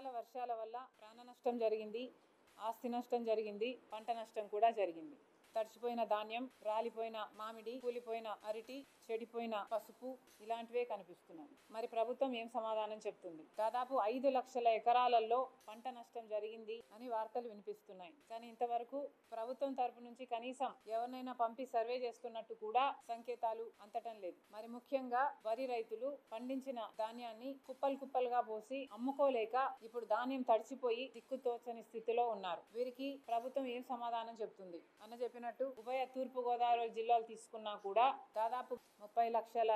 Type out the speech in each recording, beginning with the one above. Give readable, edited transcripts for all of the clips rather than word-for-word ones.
అకాల వర్షాల వల్ల ప్రాణ నష్టం జరిగింది, ఆస్తి నష్టం జరిగింది, పంట నష్టం కూడా జరిగింది. తడిచిపోయిన ధాన్యం, రాలిపోయిన మామిడి, కూలిపోయిన అరటి, చెడిపోయిన పసుపు ఇలాంటివే కనిపిస్తున్నాయి. మరి ప్రభుత్వం ఏం సమాధానం చెప్తుంది? దాదాపు 5 లక్షల ఎకరాలలో పంట నష్టం జరిగింది అని వార్తలు వినిపిస్తున్నాయి. కానీ ఇంతవరకు ప్రభుత్వం తరపు నుంచి కనీసం ఎవరినైనా పంపి సర్వే చేస్తున్నట్టు కూడా సంకేతాలు అందటం లేదు. మరి ముఖ్యంగా వరి రైతులు పండించిన ధాన్యాన్ని కుప్పలు కుప్పలుగా పోసి అమ్ముకోలేక ఇప్పుడు ధాన్యం తడిచిపోయి దిక్కుతోచని స్థితిలో ఉన్నారు. వీరికి ప్రభుత్వం ఏం సమాధానం చెప్తుంది? అన్న చెప్పినట్టు ఉభయ తూర్పు గోదావరి జిల్లాలు తీసుకున్నా కూడా దాదాపు 30 లక్షల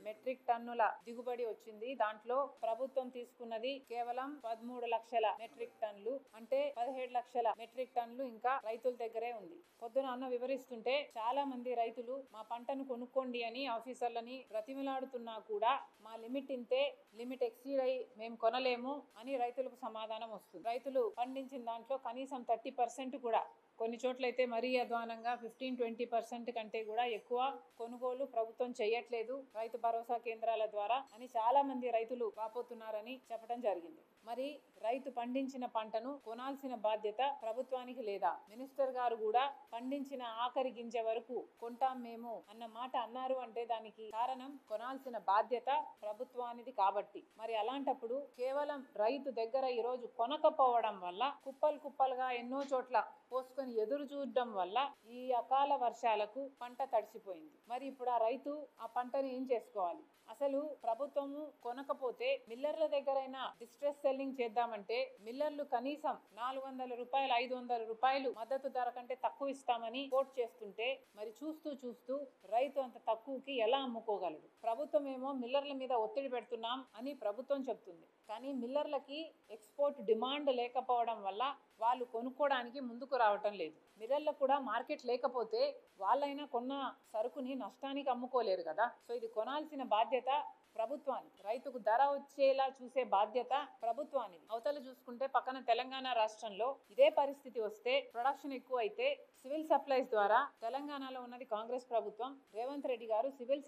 మెట్రిక్ టన్నుల దిగుబడి వచ్చింది. దాంట్లో ప్రభుత్వం తీసుకున్నది కేవలం 13 లక్షల మెట్రిక్ టన్నులు, అంటే 17 లక్షల మెట్రిక్ టన్నులు ఇంకా రైతుల దగ్గరే ఉంది. పొద్దున అన్న వివరిస్తుంటే చాలా మంది రైతులు మా పంటను కొనుక్కోండి అని ఆఫీసర్లని బ్రతిమలాడుతున్నా కూడా మా లిమిట్ ఇంతే, లిమిట్ ఎక్సీడ్ అయి మేము కొనలేము అని రైతులకు సమాధానం వస్తుంది. రైతులు పండించిన దాంట్లో కనీసం 30% కూడా, కొన్ని చోట్లయితే మరీ అధ్వానంగా 15-20% కంటే కూడా ఎక్కువ కొనుగోలు ప్రభుత్వం చేయట్లేదు రైతు భరోసా కేంద్రాల ద్వారా అని చాలా మంది రైతులు వాపోతున్నారని చెప్పడం జరిగింది. మరి రైతు పండించిన పంటను కొనాల్సిన బాధ్యత ప్రభుత్వానికి లేదా? మినిస్టర్ గారు కూడా పండించిన ఆఖరి గింజ వరకు కొంటాం మేము అన్న మాట అన్నారు అంటే దానికి కారణం కొనాల్సిన బాధ్యత ప్రభుత్వానిది కాబట్టి. మరి అలాంటప్పుడు కేవలం రైతు దగ్గర ఈరోజు కొనకపోవడం వల్ల కుప్పలు కుప్పలుగా ఎన్నో చోట్ల పోసుకొని ఎదురు చూడడం వల్ల ఈ అకాల వర్షాలకు పంట తడిసిపోయింది. మరి ఇప్పుడు ఆ రైతు ఆ పంటను ఏం చేసుకోవాలి? అసలు ప్రభుత్వము కొనకపోతే మిల్లర్ల దగ్గరైనా డిస్ట్రెస్ సెల్లింగ్ చేద్దామంటే మిల్లర్లు కనీసం 400 రూపాయలు 500 రూపాయలు మద్దతు ధర కంటే తక్కువ ఇస్తామని కోట్ చేస్తుంటే మరి చూస్తూ రైతు అంత తక్కువకి ఎలా అమ్ముకోగలడు? ప్రభుత్వం ఏమో మిల్లర్ల మీద ఒత్తిడి పెడుతున్నాం అని ప్రభుత్వం చెప్తుంది. కానీ మిల్లర్లకి ఎక్స్పోర్ట్ డిమాండ్ లేకపోవడం వల్ల వాళ్ళు కొనుక్కోవడానికి ముందుకు రావటం లేదు. మిల్లర్లకు కూడా మార్కెట్ లేకపోతే వాళ్ళైనా కొన్న సరుకుని నష్టానికి అమ్ముకోలేరు కదా. సో ఇది కొనాల్సిన బాధ్యత ప్రభుత్వానికి, రైతుకు ధర వచ్చేలా చూసే బాధ్యత ప్రభుత్వానికి. అవతల చూసుకుంటే పక్కన తెలంగాణ రాష్ట్రంలో ఇదే పరిస్థితి వస్తే, ప్రొడక్షన్ ఎక్కువ అయితే సివిల్ సప్లైస్ ద్వారా, తెలంగాణలో ఉన్నది కాంగ్రెస్ ప్రభుత్వం, రేవంత్ రెడ్డి గారు సివిల్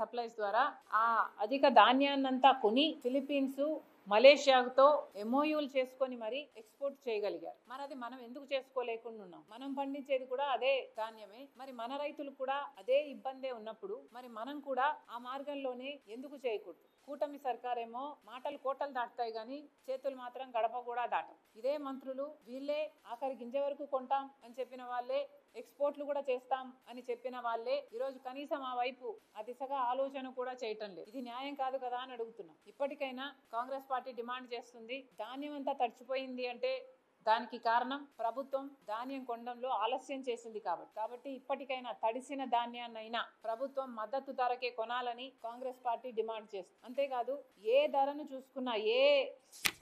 సప్లైస్ ద్వారా ఆ అధిక ధాన్యాన్నంతా కొని ఫిలిప్పీన్స్, మలేషియాతో ఎంఓయూలు చేసుకొని మరి ఎక్స్పోర్ట్ చేయగలిగారు. మరి అది మనం ఎందుకు చేసుకోలేకుండా ఉన్నాం? మనం పండించేది కూడా అదే ధాన్యమే. మరి మన రైతులు కూడా అదే ఇబ్బందే ఉన్నప్పుడు మరి మనం కూడా ఆ మార్గంలోనే ఎందుకు చేయకూడదు? కూటమి సర్కారేమో మాటలు కోటలు దాటుతాయి కానీ చేతులు మాత్రం గడప కూడా దాటం. ఇదే మంత్రులు వీళ్ళే ఆఖరి గింజ వరకు కొంటాం అని చెప్పిన వాళ్ళే, ఎక్స్పోర్ట్లు కూడా చేస్తాం అని చెప్పిన వాళ్ళే ఈరోజు కనీసం ఆ వైపు ఆ దిశగా ఆలోచన కూడా చేయటం లేదు. ఇది న్యాయం కాదు కదా అని అడుగుతున్నాం. ఇప్పటికైనా కాంగ్రెస్ పార్టీ డిమాండ్ చేస్తుంది, ధాన్యం అంతా తడిచిపోయింది అంటే దానికి కారణం ప్రభుత్వం ధాన్యం కొనడంలో ఆలస్యం చేసింది కాబట్టి ఇప్పటికైనా తడిసిన ధాన్యాన్నైనా ప్రభుత్వం మద్దతు ధరకే కొనాలని కాంగ్రెస్ పార్టీ డిమాండ్ చేస్తుంది. అంతేకాదు ఏ ధరను చూసుకున్నా, ఏ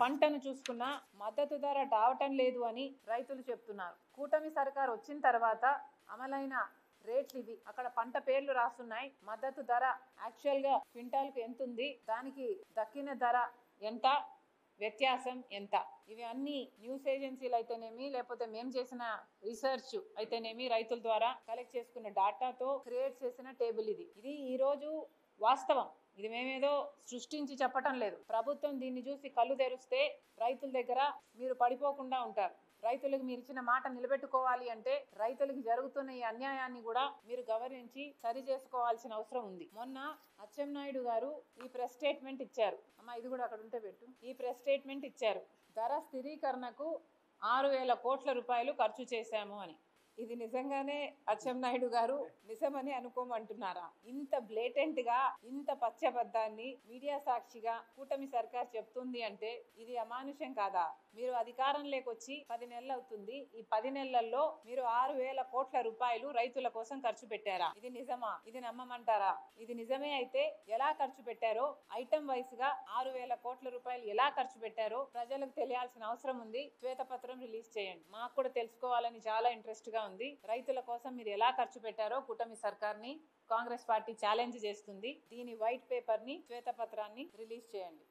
పంటను చూసుకున్నా మద్దతు ధర రావటం లేదు అని రైతులు చెప్తున్నారు. కూటమి సర్కార్ వచ్చిన తర్వాత అమలైన రేట్లు ఇవి. అక్కడ పంట పేర్లు రాస్తున్నాయి, మద్దతు ధర యాక్చువల్ గా క్వింటాల్కు ఎంత ఉంది, దానికి దక్కిన ధర ఎంత, వ్యత్యాసం ఎంత, ఇవి అన్ని న్యూస్ ఏజెన్సీలు అయితేనేమి లేకపోతే మేము చేసిన రీసెర్చ్ అయితేనేమి రైతుల ద్వారా కలెక్ట్ చేసుకున్న డాటాతో క్రియేట్ చేసిన టేబుల్ ఇది ఈ రోజు వాస్తవం. ఇది మేమేదో సృష్టించి చెప్పటం లేదు. ప్రభుత్వం దీన్ని చూసి కళ్ళు తెరిస్తే రైతుల దగ్గర మీరు పడిపోకుండా ఉంటారు. రైతులకు మీరు ఇచ్చిన మాట నిలబెట్టుకోవాలి అంటే రైతులకు జరుగుతున్న ఈ అన్యాయాన్ని కూడా మీరు గమనించి సరి చేసుకోవాల్సిన అవసరం ఉంది. మొన్న అచ్చెన్నాయుడు గారు ఈ ప్రెస్ స్టేట్మెంట్ ఇచ్చారు. అమ్మా ఇది కూడా అక్కడ ఉంటే పెట్టు. ఈ ప్రెస్ స్టేట్మెంట్ ఇచ్చారు, ధర స్థిరీకరణకు 6,000 కోట్ల రూపాయలు ఖర్చు చేశాము అని. ఇది నిజంగానే అచ్చెన్నాయుడు గారు నిజమని అనుకోమంటున్నారా? ఇంత బ్లేటెంట్ గా, ఇంత పచ్చబద్దాన్ని మీడియా సాక్షిగా కూటమి సర్కార్ చెప్తుంది అంటే ఇది అమానుషం కాదా? మీరు అధికారంలోకి వచ్చి 10 నెలలు అవుతుంది. ఈ 10 నెలల్లో మీరు 6,000 కోట్ల రూపాయలు రైతుల కోసం ఖర్చు పెట్టారా? ఇది నిజమా? ఇది నమ్మమంటారా? ఇది నిజమే అయితే ఎలా ఖర్చు పెట్టారో, ఐటమ్ వైస్ గా 6,000 కోట్ల రూపాయలు ఎలా ఖర్చు పెట్టారో ప్రజలకు తెలియాల్సిన అవసరం ఉంది. శ్వేతపత్రం రిలీజ్ చేయండి, మాకు కూడా తెలుసుకోవాలని చాలా ఇంట్రెస్ట్ గా ఉంది. రైతుల కోసం మీరు ఎలా ఖర్చు పెట్టారో కూటమి సర్కార్ని కాంగ్రెస్ పార్టీ ఛాలెంజ్ చేస్తుంది. దీని వైట్ పేపర్ ని, శ్వేతపత్రాన్ని రిలీజ్ చేయండి.